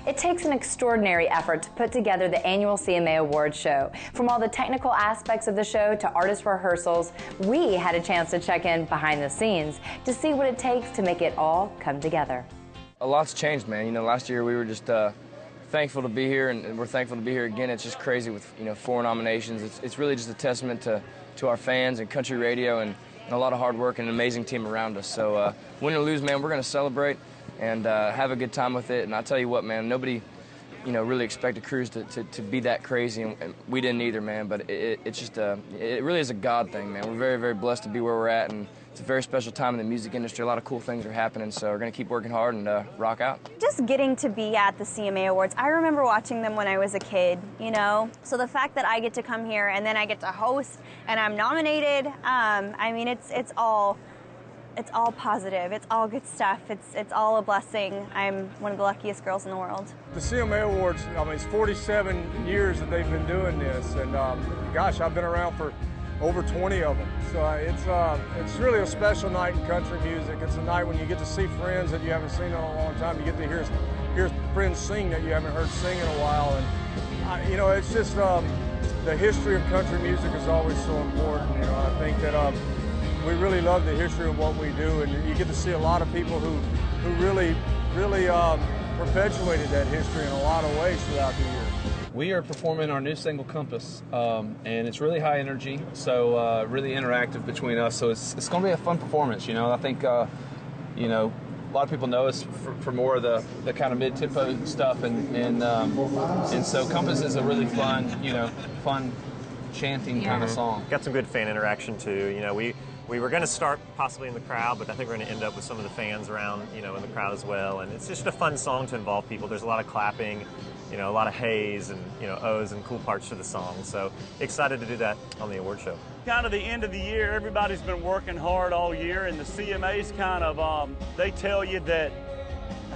It takes an extraordinary effort to put together the annual CMA Awards show. From all the technical aspects of the show to artist rehearsals, we had a chance to check in behind the scenes to see what it takes to make it all come together. A lot's changed, man. You know, last year we were just thankful to be here, and we're thankful to be here again. It's just crazy with, 4 nominations. It's really just a testament to our fans and country radio and a lot of hard work and an amazing team around us. So win or lose, man, we're going to celebrate and have a good time with it. And I tell you what, man, nobody, really expected Cruise to be that crazy, and we didn't either, man. But it's just it really is a God thing, man. We're very, very blessed to be where we're at, and it's a very special time in the music industry. A lot of cool things are happening, so we're going to keep working hard and rock out. Just getting to be at the CMA Awards, I remember watching them when I was a kid, So the fact that I get to come here and then I get to host and I'm nominated, I mean, it's all positive. It's all good stuff. It's all a blessing. I'm one of the luckiest girls in the world. The CMA Awards, I mean, it's 47 years that they've been doing this, and gosh, I've been around for over 20 of them. So it's really a special night in country music. It's a night when you get to see friends that you haven't seen in a long time. You get to hear friends sing that you haven't heard sing in a while, and it's just the history of country music is always so important. I think that we really love the history of what we do, and you get to see a lot of people who really perpetuated that history in a lot of ways throughout the year. We are performing our new single, Compass, and it's really high energy, so really interactive between us, so it's going to be a fun performance, I think, a lot of people know us for more of the kind of mid-tempo stuff, and so Compass is a really fun, fun chanting kind of song. Got some good fan interaction too, we were going to start possibly in the crowd, but I think we're going to end up with some of the fans around, in the crowd as well. And it's just a fun song to involve people. There's a lot of clapping, a lot of haze and, O's and cool parts to the song. So excited to do that on the award show. Kind of the end of the year, everybody's been working hard all year, and the CMA's kind of, they tell you that,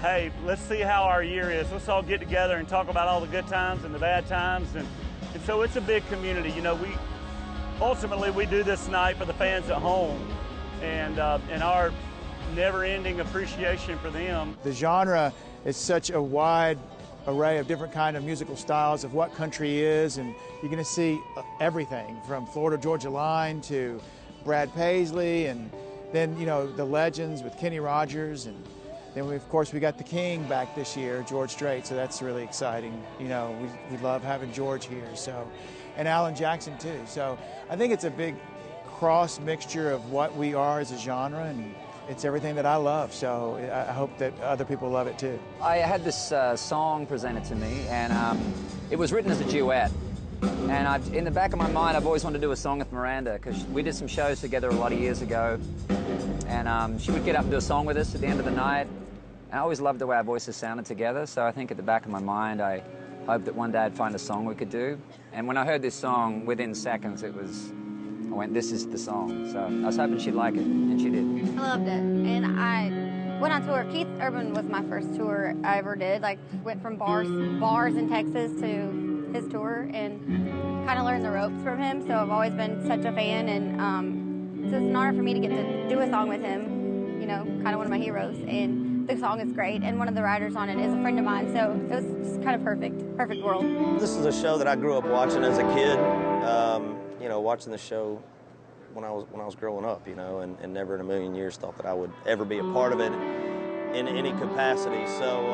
hey, let's see how our year is. Let's all get together and talk about all the good times and the bad times. And so it's a big community. Ultimately, we do this night for the fans at home and our never-ending appreciation for them. The genre is such a wide array of different kind of musical styles of what country is, and you're going to see everything from Florida Georgia Line to Brad Paisley, and then the legends with Kenny Rogers, and then of course we got the King back this year, George Strait, so that's really exciting. We love having George here, so, and Alan Jackson too. So I think it's a big cross mixture of what we are as a genre, and it's everything that I love, so I hope that other people love it too. I had this song presented to me, and it was written as a duet. And in the back of my mind, I've always wanted to do a song with Miranda, because we did some shows together a lot of years ago, and she would get up and do a song with us at the end of the night. And I always loved the way our voices sounded together, so I think at the back of my mind, I hoped that one day I'd find a song we could do. And when I heard this song, within seconds, I went, this is the song. So I was hoping she'd like it, and she did. I loved it, and I went on tour. Keith Urban was my first tour I ever did. Went from bars in Texas to his tour, and kind of learned the ropes from him. So I've always been such a fan, and so it's an honor for me to get to do a song with him. Kind of one of my heroes, and the song is great. And one of the writers on it is a friend of mine, so it was just kind of perfect world. This is a show that I grew up watching as a kid. Watching the show when I was growing up, and never in a million years thought that I would ever be a part of it in any capacity. So,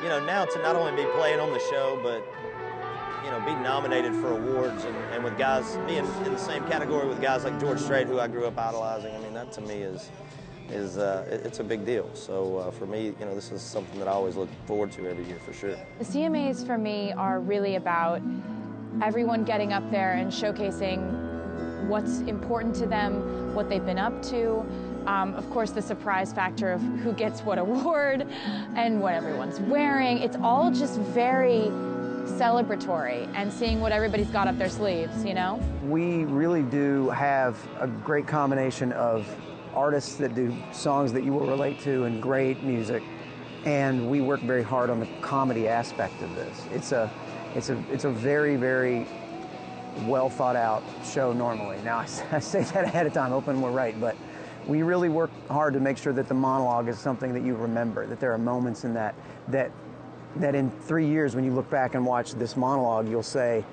now to not only be playing on the show, but, be nominated for awards and with guys, being in the same category with guys like George Strait, who I grew up idolizing, I mean, that to me is it's a big deal. So for me, this is something that I always look forward to every year for sure. The CMAs for me are really about everyone getting up there and showcasing what's important to them, what they've been up to. Of course, the surprise factor of who gets what award and what everyone's wearing. It's all just very celebratory, and seeing what everybody's got up their sleeves, We really do have a great combination of artists that do songs that you will relate to and great music, and we work very hard on the comedy aspect of this. It's a very, very well thought out show normally. Now I say that ahead of time, hoping we're right, but we really work hard to make sure that the monologue is something that you remember, that there are moments in that that in 3 years, when you look back and watch this monologue, you'll say,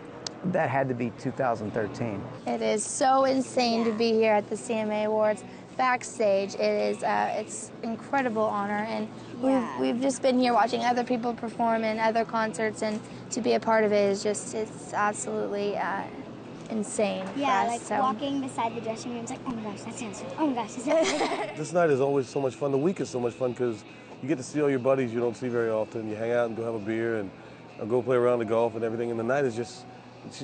that had to be 2013. It is so insane to be here at the CMA Awards. Backstage, it is it's incredible honor, and we've just been here watching other people perform in other concerts, and to be a part of it is just, it's absolutely insane. Yeah, for us, like so. walking beside the dressing room, it's like, oh my gosh, that sounds good. Oh my gosh, that sounds good. This night is always so much fun. The week is so much fun because you get to see all your buddies you don't see very often. You hang out and go have a beer and go play around the golf and everything. And the night is just,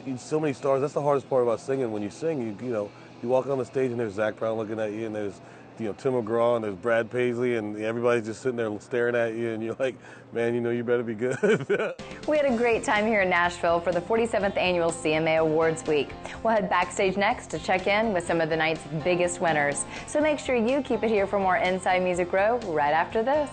it's so many stars. That's the hardest part about singing. When you sing, you walk on the stage and there's Zach Brown looking at you, and there's Tim McGraw, and there's Brad Paisley, and everybody's just sitting there staring at you, and you're like, man, you better be good. We had a great time here in Nashville for the 47th annual CMA Awards Week. We'll head backstage next to check in with some of the night's biggest winners. So make sure you keep it here for more Inside Music Row right after this.